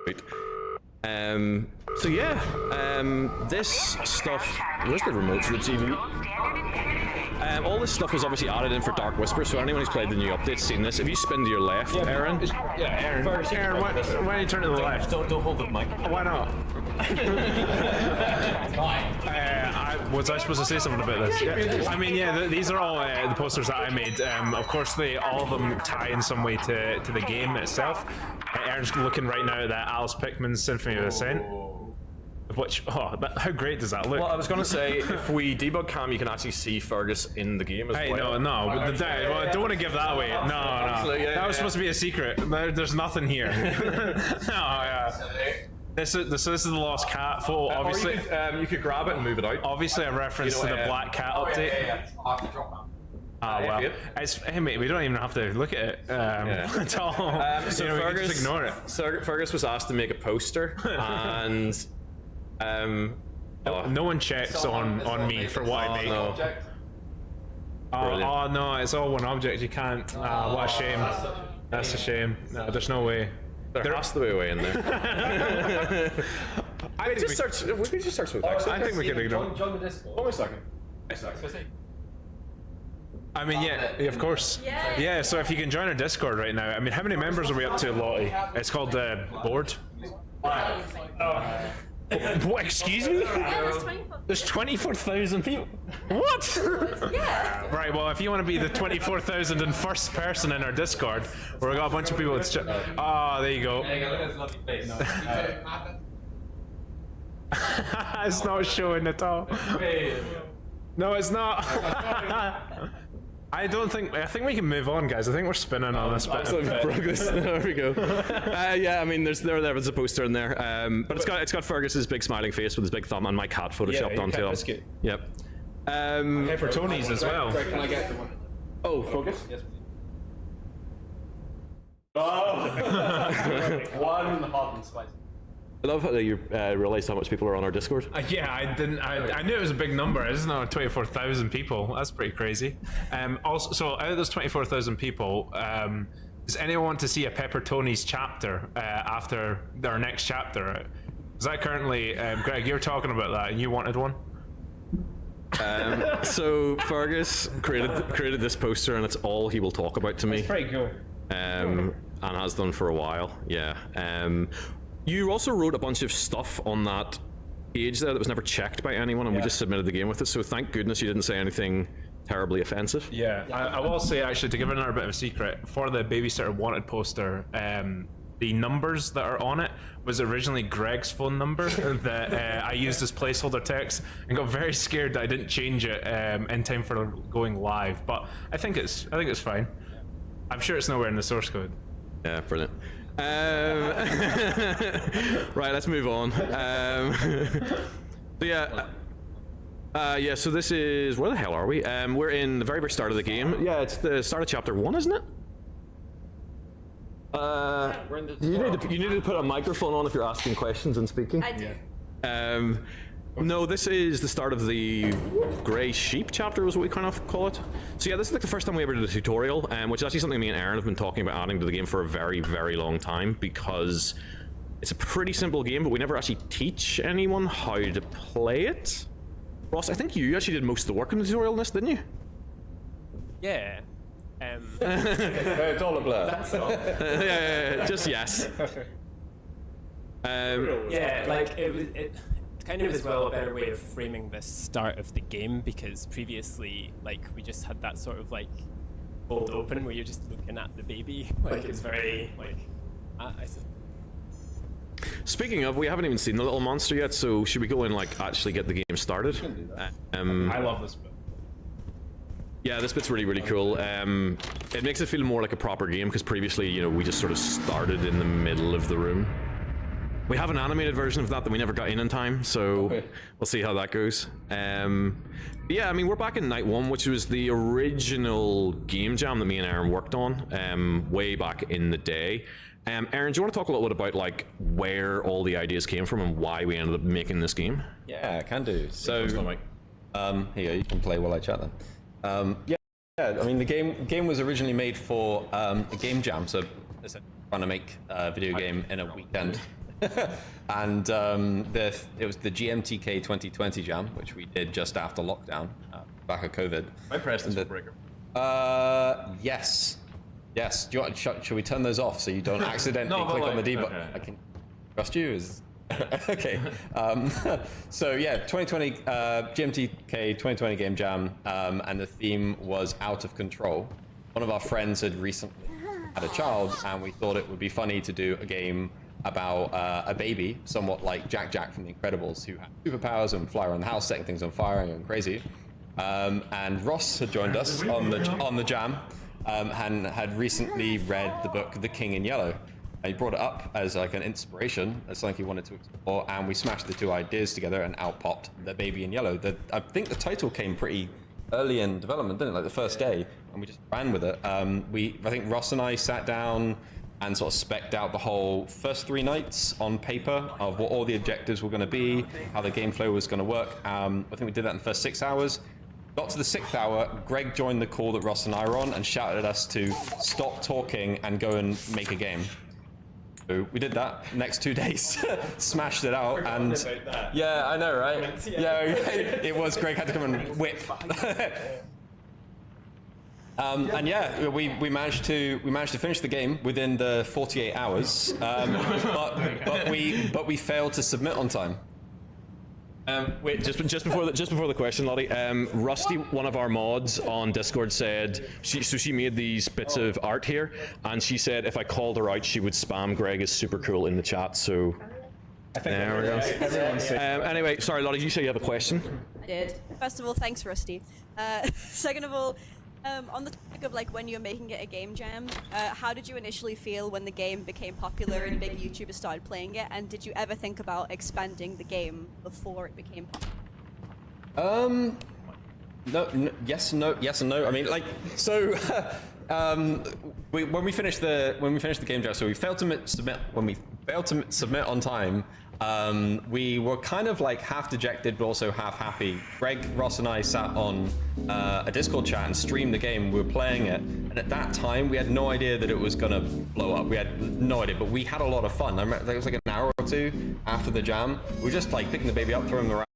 Right. So yeah, this stuff. Where's the remote for the TV? All this stuff was obviously added in for Dark Whisper, so anyone who's played the new update's seen this. If you spin to your left, Aaron. Yeah, Aaron. Aaron, why don't you turn to the left? Don't hold the mic. Why not? Was I supposed to say something about this? Yeah. I mean, yeah, these are all the posters that I made. Of course, all of them tie in some way to the game itself. Aaron's looking right now at that Alice Pickman's Symphony of Ascent. Which, how great does that look? Well, I was going to say, if we debug cam, you can actually see Fergus in the game as well. No, I don't want to give that away. No. That was supposed to be a secret. There's nothing here. This is the Lost Cat photo. Obviously, you could grab it and move it out. Obviously, a reference to the Black Cat update. Well, hey mate, we don't even have to look at it at all. So Fergus, just ignore it. Fergus was asked to make a poster, and no one checks on me for what I make. No. Oh no, it's all one object. You can't. What a shame. That's a shame. No, there's no way. There has to be a way in there. We could just search with text. I think we could ignore. Join the Discord. Hold on a second. I mean, yeah, of course. Yeah, so if you can join our Discord right now. I mean, how many members are we up to, Lottie? It's called the board. What, excuse me? There's 24,000 people. What? Yeah. Right, well, if you want to be the 24,001st person in our Discord, where we got a bunch of people. There you go. It's not showing at all. No, it's not. I think we can move on, guys. I think we're spinning on this bit. There we go. Yeah, I mean, there was a poster in there, but it's got Fergus's big smiling face with his big thumb and my cat photoshopped onto it. Yep. For Tony's as well. Greg, can I get one? Oh, focus. Yes, please. Oh! One hot and spicy. I love how you realised how much people are on our Discord. Yeah, I didn't. I knew it was a big number. I just know 24,000 people. That's pretty crazy. Also, so out of those 24,000 people, does anyone want to see a Pepper Tony's chapter after their next chapter? Is that currently, Greg? You're talking about that, and you wanted one. So Fergus created this poster, and it's all he will talk about to me. It's pretty cool. And has done for a while. Yeah. You also wrote a bunch of stuff on that page there that was never checked by anyone, and we just submitted the game with it, so thank goodness you didn't say anything terribly offensive. Yeah, I will say, actually, to give another bit of a secret, for the Babysitter Wanted poster, the numbers that are on it was originally Greg's phone number that I used as placeholder text, and got very scared that I didn't change it in time for going live, but I think it's fine. I'm sure it's nowhere in the source code. Yeah, brilliant. Right, let's move on. So this is, where the hell are we? We're in the very, very start of the game. Yeah, it's the start of chapter 1, isn't it? You need to put a microphone on if you're asking questions and speaking. I do. No, this is the start of the Grey Sheep chapter, is what we kind of call it. So yeah, this is like the first time we ever did a tutorial, which is actually something me and Aaron have been talking about adding to the game for a very, very long time, because it's a pretty simple game, but we never actually teach anyone how to play it. Ross, I think you actually did most of the work in the tutorial in this, didn't you? Yeah. It's all a blur. Yeah, just yes. Yeah, like it kind of as well a better way of framing the start of the game, because previously, like, we just had that sort of like cold open where you're just looking at the baby. Like, it's very like Speaking of, we haven't even seen the little monster yet, so should we go and like actually get the game started? I love this bit. Yeah, this bit's really, really cool. It makes it feel more like a proper game, because previously, you know, we just sort of started in the middle of the room. We have an animated version of that we never got in time, so we'll see how that goes. Yeah, I mean, we're back in night 1, which was the original game jam that me and Aaron worked on way back in the day. Aaron, do you want to talk a little bit about like where all the ideas came from and why we ended up making this game? Yeah, I can do. So, here, you can play while I chat then. Yeah, I mean, the game was originally made for a game jam, so trying to make a video game in a weekend. And it was the GMTK 2020 jam, which we did just after lockdown, back of COVID. I pressed this breaker. Yes. Yes. Do you want, should we turn those off so you don't accidentally click on the D button? I can trust you. Okay. So yeah, 2020 GMTK 2020 game jam, and the theme was out of control. One of our friends had recently had a child, and we thought it would be funny to do a game about a baby, somewhat like Jack from The Incredibles, who had superpowers and fly around the house, setting things on fire and going crazy. And Ross had joined us on the jam, and had recently read the book The King in Yellow. And he brought it up as like an inspiration, as something he wanted to explore, and we smashed the two ideas together, and out popped The Baby in Yellow. I think the title came pretty early in development, didn't it? Like the first day, and we just ran with it. I think Ross and I sat down and sort of spec'd out the whole first 3 nights on paper of what all the objectives were going to be, how the game flow was going to work. I think we did that in the first 6 hours. Got to the 6th hour, Greg joined the call that Ross and I were on and shouted at us to stop talking and go and make a game. So we did that next 2 days, smashed it out, and yeah, I know, right? Yeah, it was. Greg had to come and whip. And yeah, we managed to finish the game within the 48 hours, but we failed to submit on time. Wait, just before the question, Lottie. Rusty, one of our mods on Discord, said she made these bits of art here, and she said if I called her out, she would spam Greg as super cool in the chat. So there we go. Anyway, sorry, Lottie, you say you have a question? I did. First of all, thanks, Rusty. Second of all, on the topic of like when you're making it a game jam, how did you initially feel when the game became popular and big YouTubers started playing it? And did you ever think about expanding the game before it became popular? Yes and no. I mean, like, so when we finished the game jam, so we failed to submit on time. We were kind of like half dejected, but also half happy. Greg, Ross, and I sat on a Discord chat and streamed the game. We were playing it, and at that time, we had no idea that it was gonna blow up. We had no idea, but we had a lot of fun. I remember it was like an hour or two after the jam. We were just like picking the baby up, throwing him around.